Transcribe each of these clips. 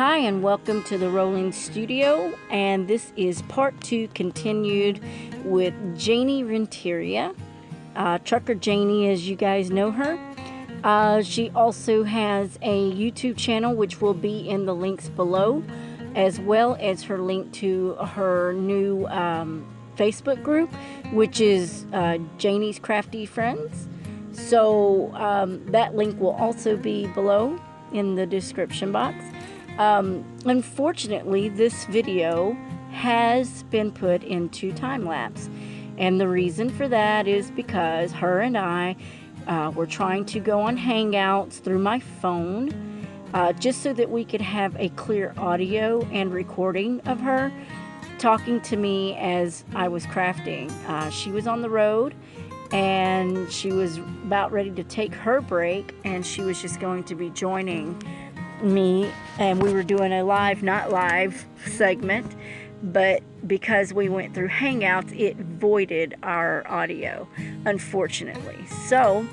Hi and welcome to the Rolling Studio, and this is part 2 continued with Janie Renteria, Trucker Janie as you guys know her. She also has a YouTube channel which will be in the links below, as well as her link to her new Facebook group, which is Janie's Crafty Friends. So that link will also be below in the description box. Unfortunately, this video has been put into time-lapse, and the reason for that is because her and I were trying to go on Hangouts through my phone, just so that we could have a clear audio and recording of her talking to me as I was crafting. She was on the road and she was about ready to take her break, and she was just going to be joining me, and we were doing a live, not live segment, but because we went through Hangouts, it voided our audio, unfortunately. So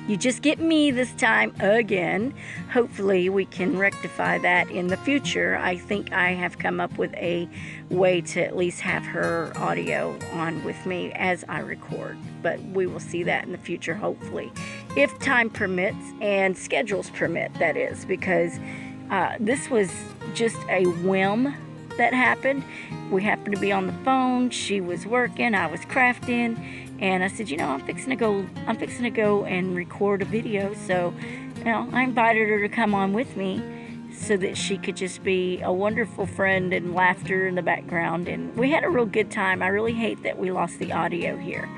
you just get me this time again. Hopefully we can rectify that in the future. I think I have come up with a way to at least have her audio on with me as I record, but we will see that in the future, hopefully, if time permits and schedules permit, that is, because this was just a whim that happened. We happened to be on the phone. She was working, I was crafting, and I said, you know, I'm fixing to go and record a video. So, you know, I invited her to come on with me so that she could just be a wonderful friend and laughter in the background. And we had a real good time. I really hate that we lost the audio here.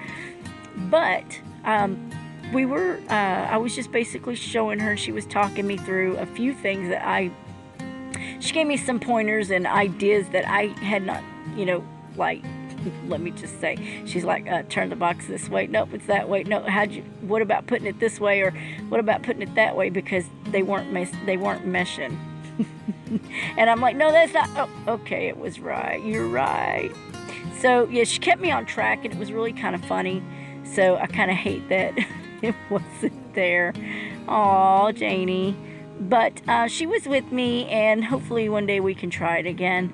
But I was just basically showing her. She was talking me through a few things that she gave me some pointers and ideas that I had not, you know, like, let me just say, she's like, turn the box this way. Nope, it's that way. No, what about putting it this way, or what about putting it that way, because they weren't meshing. And I'm like, no, that's not. Oh, okay, it was right. You're right. So yeah, she kept me on track, and it was really kind of funny. So I kind of hate that it wasn't there. Aw, Janie. But she was with me, and hopefully one day we can try it again.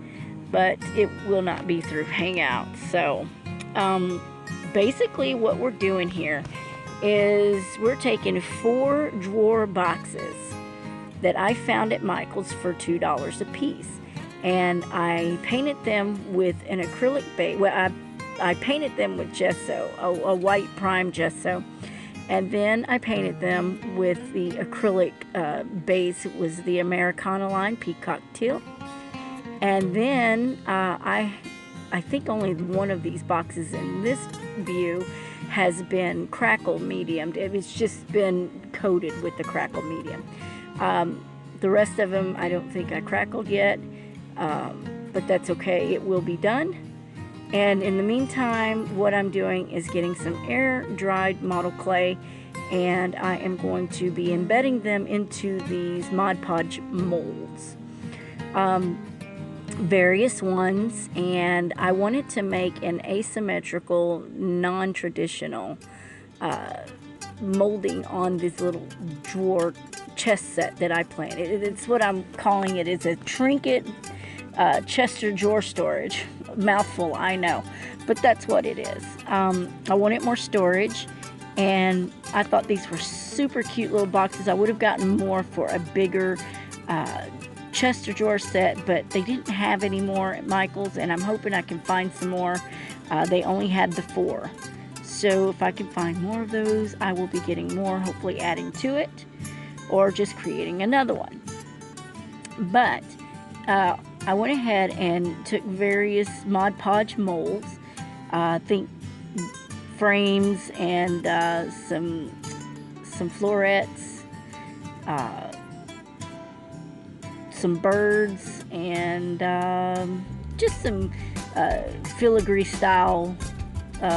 But it will not be through Hangouts. So basically what we're doing here is we're taking 4 drawer boxes that I found at Michael's for $2 a piece, and I painted them with an acrylic base. Well, I painted them with gesso, a white prime gesso, and then I painted them with the acrylic base. It was the Americana line Peacock Teal. And then I think only one of these boxes in this view has been crackle mediumed. It's just been coated with the crackle medium. The rest of them I don't think I crackled yet, but that's okay. It will be done. And in the meantime, what I'm doing is getting some air-dried model clay, and I am going to be embedding them into these Mod Podge molds. Various ones, and I wanted to make an asymmetrical, non-traditional molding on this little drawer chest set that I planned. It's what I'm calling it. It's a Trinket Chester drawer storage. Mouthful, I know, but that's what it is. I wanted more storage, and I thought these were super cute little boxes. I would have gotten more for a bigger Chester drawer set, but they didn't have any more at Michael's, and I'm hoping I can find some more. They only had the 4, so if I can find more of those, I will be getting more, hopefully adding to it, or just creating another one. But I went ahead and took various Mod Podge molds, I think frames, and some florets, some birds, and just some filigree style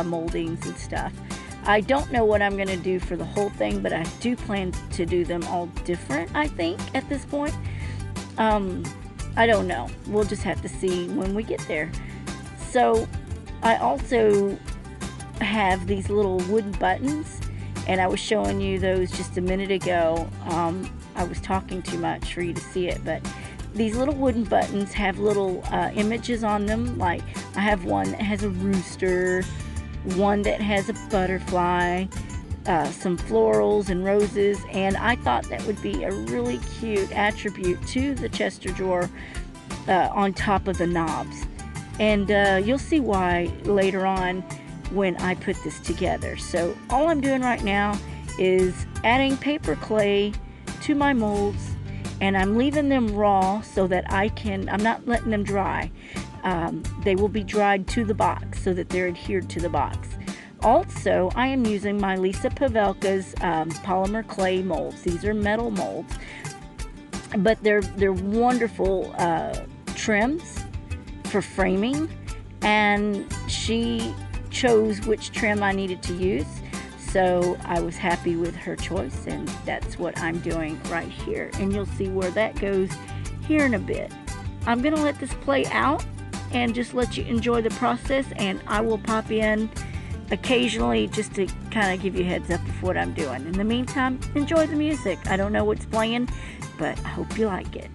moldings and stuff. I don't know what I'm going to do for the whole thing, but I do plan to do them all different, I think, at this point. I don't know. We'll just have to see when we get there. So I also have these little wooden buttons, and I was showing you those just a minute ago. I was talking too much for you to see it, but these little wooden buttons have little images on them. Like I have one that has a rooster, one that has a butterfly, some florals and roses, and I thought that would be a really cute attribute to the Chester drawer on top of the knobs. And you'll see why later on when I put this together. So all I'm doing right now is adding paper clay to my molds, and I'm leaving them raw so that I'm not letting them dry. They will be dried to the box so that they're adhered to the box. Also, I am using my Lisa Pavelka's polymer clay molds. These are metal molds, but they're wonderful trims for framing, and she chose which trim I needed to use, so I was happy with her choice, and that's what I'm doing right here, and you'll see where that goes here in a bit. I'm gonna let this play out and just let you enjoy the process, and I will pop in occasionally just to kind of give you a heads up of what I'm doing. In the meantime, enjoy the music. I don't know what's playing, but I hope you like it.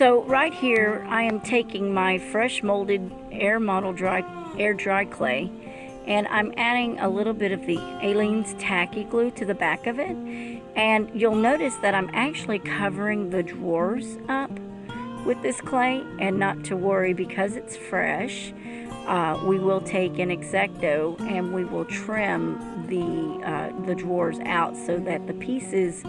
So right here, I am taking my fresh molded air dry clay, and I'm adding a little bit of the Aleene's tacky glue to the back of it. And you'll notice that I'm actually covering the drawers up with this clay, and not to worry, because it's fresh. We will take an X-Acto and we will trim the drawers out so that the pieces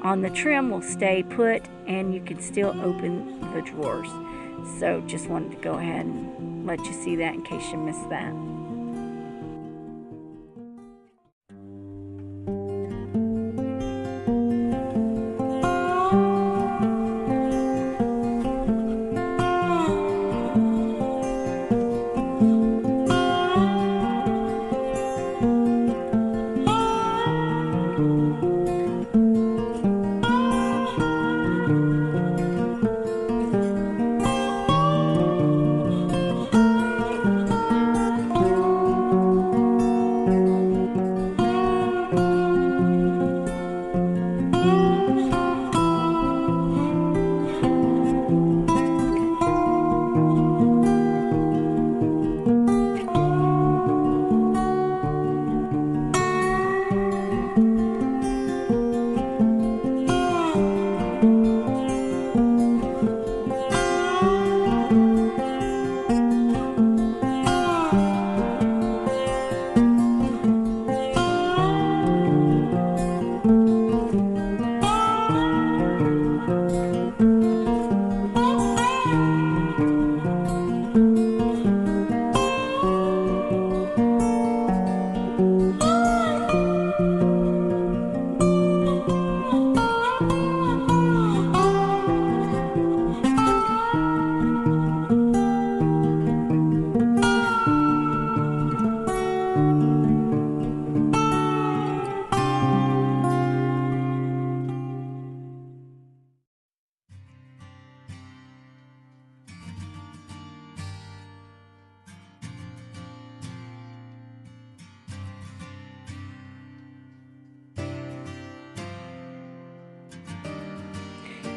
on the trim will stay put and you can still open the drawers. So just wanted to go ahead and let you see that in case you missed that.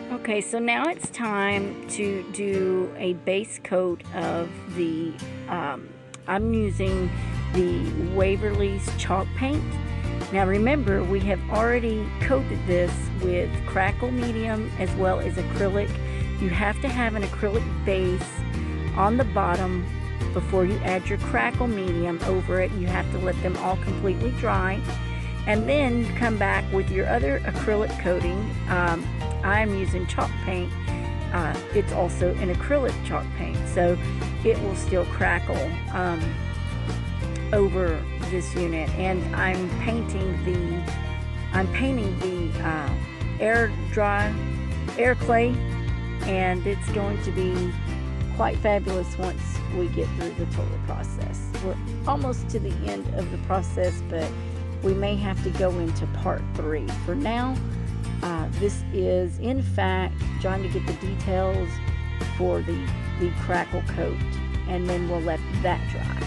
Okay, so now it's time to do a base coat of the, I'm using the Waverly's chalk paint. Now remember, we have already coated this with crackle medium as well as acrylic. You have to have an acrylic base on the bottom before you add your crackle medium over it. You have to let them all completely dry. And then you come back with your other acrylic coating. I'm using chalk paint. It's also an acrylic chalk paint, so it will still crackle over this unit. And I'm painting the air clay, and it's going to be quite fabulous once we get through the total process. We're almost to the end of the process, but we may have to go into part 3. For now, this is in fact trying to get the details for the crackle coat, and then we'll let that dry.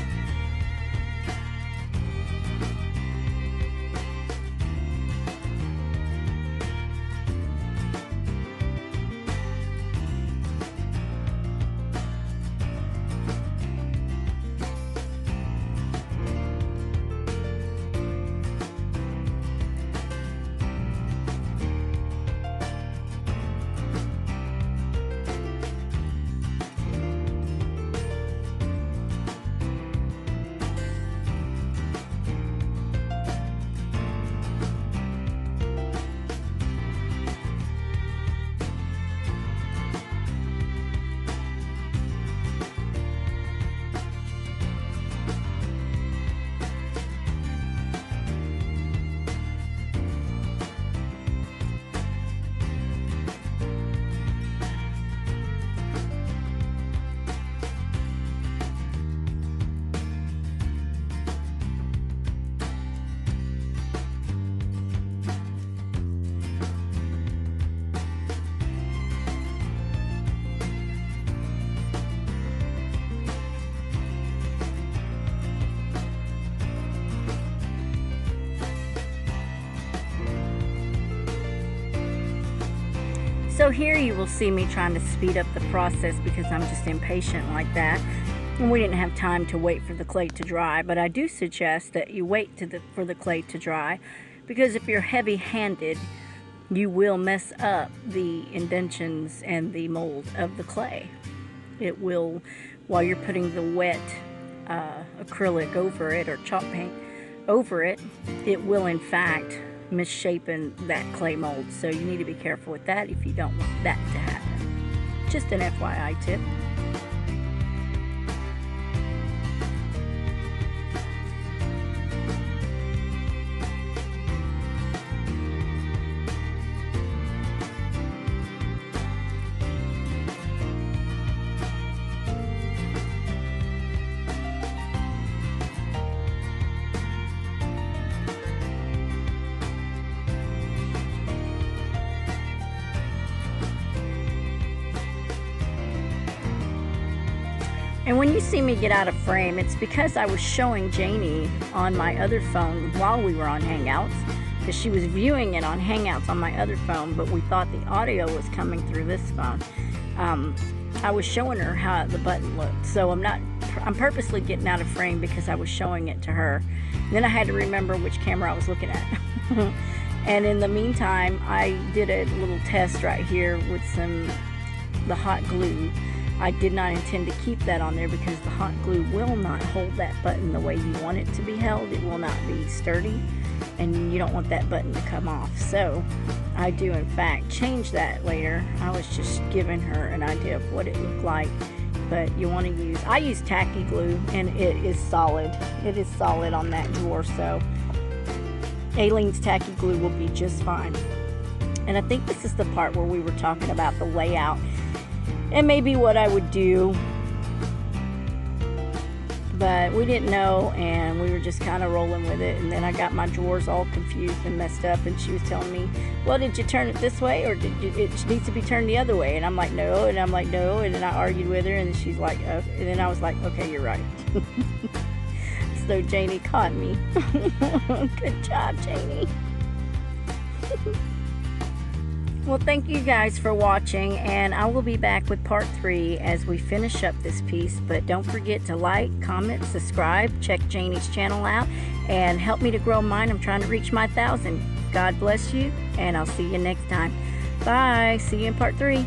So here you will see me trying to speed up the process because I'm just impatient like that. And we didn't have time to wait for the clay to dry, but I do suggest that you wait for the clay to dry, because if you're heavy-handed, you will mess up the indentions and the mold of the clay. It will, while you're putting the wet acrylic over it or chalk paint over it, it will in fact misshapen that clay mold. So you need to be careful with that if you don't want that to happen. Just an FYI tip. And when you see me get out of frame, it's because I was showing Janie on my other phone while we were on Hangouts, because she was viewing it on Hangouts on my other phone, but we thought the audio was coming through this phone. I was showing her how the button looked, so I'm purposely getting out of frame because I was showing it to her. And then I had to remember which camera I was looking at. And in the meantime, I did a little test right here with the hot glue. I did not intend to keep that on there because the hot glue will not hold that button the way you want it to be held. It will not be sturdy, and you don't want that button to come off. So I do in fact change that later. I was just giving her an idea of what it looked like. But you want to I use tacky glue, and it is solid. It is solid on that drawer, so Aileen's tacky glue will be just fine. And I think this is the part where we were talking about the layout and maybe what I would do, but we didn't know, and we were just kind of rolling with it. And then I got my drawers all confused and messed up, and she was telling me, well, did you turn it this way, or it needs to be turned the other way? And I'm like, no, and I'm like, no, and then I argued with her, and she's like, and then I was like, okay, you're right. So Janie caught me. Good job, Janie. Well, thank you guys for watching, and I will be back with part 3 as we finish up this piece. But don't forget to like, comment, subscribe, check Janie's channel out, and help me to grow mine. I'm trying to reach my 1,000. God bless you, and I'll see you next time. Bye. See you in part 3.